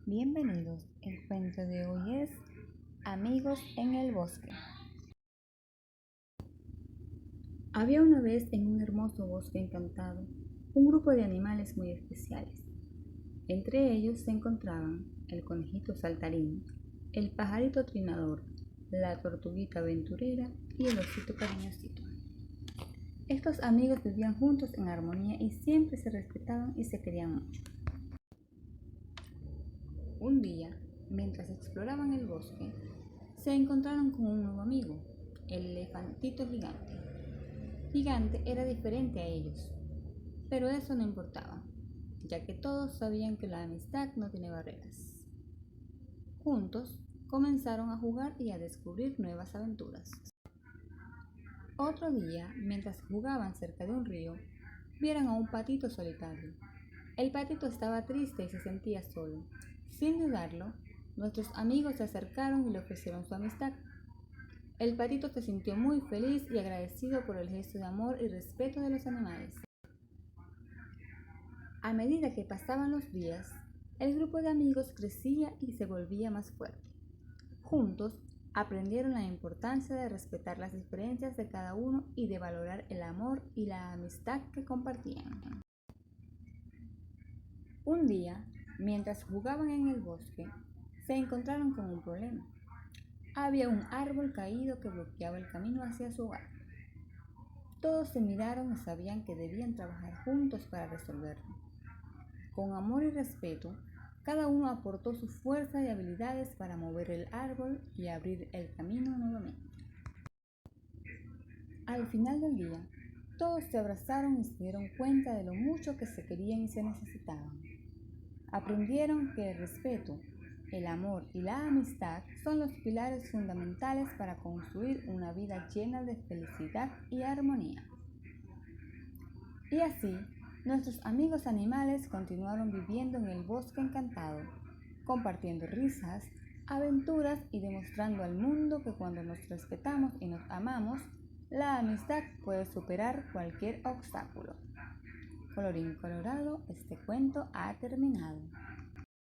Bienvenidos. El cuento de hoy es Amigos en el bosque. Había una vez en un hermoso bosque encantado un grupo de animales muy especiales. Entre ellos se encontraban el conejito saltarín, el pajarito trinador, la tortuguita aventurera y el osito cariñosito. Estos amigos vivían juntos en armonía y siempre se respetaban y se querían mucho. Un día, mientras exploraban el bosque, se encontraron con un nuevo amigo, el elefantito gigante. Gigante era diferente a ellos, pero eso no importaba, ya que todos sabían que la amistad no tiene barreras. Juntos comenzaron a jugar y a descubrir nuevas aventuras. Otro día, mientras jugaban cerca de un río, vieron a un patito solitario. El patito estaba triste y se sentía solo. Sin dudarlo, nuestros amigos se acercaron y le ofrecieron su amistad. El patito se sintió muy feliz y agradecido por el gesto de amor y respeto de los animales. A medida que pasaban los días, el grupo de amigos crecía y se volvía más fuerte. Juntos aprendieron la importancia de respetar las diferencias de cada uno y de valorar el amor y la amistad que compartían. Un día, mientras jugaban en el bosque, se encontraron con un problema. Había un árbol caído que bloqueaba el camino hacia su hogar. Todos se miraron y sabían que debían trabajar juntos para resolverlo. Con amor y respeto, cada uno aportó su fuerza y habilidades para mover el árbol y abrir el camino nuevamente. Al final del día, todos se abrazaron y se dieron cuenta de lo mucho que se querían y se necesitaban. Aprendieron que el respeto, el amor y la amistad son los pilares fundamentales para construir una vida llena de felicidad y armonía. Y así, nuestros amigos animales continuaron viviendo en el bosque encantado, compartiendo risas, aventuras y demostrando al mundo que cuando nos respetamos y nos amamos, la amistad puede superar cualquier obstáculo. Colorín colorado, este cuento ha terminado.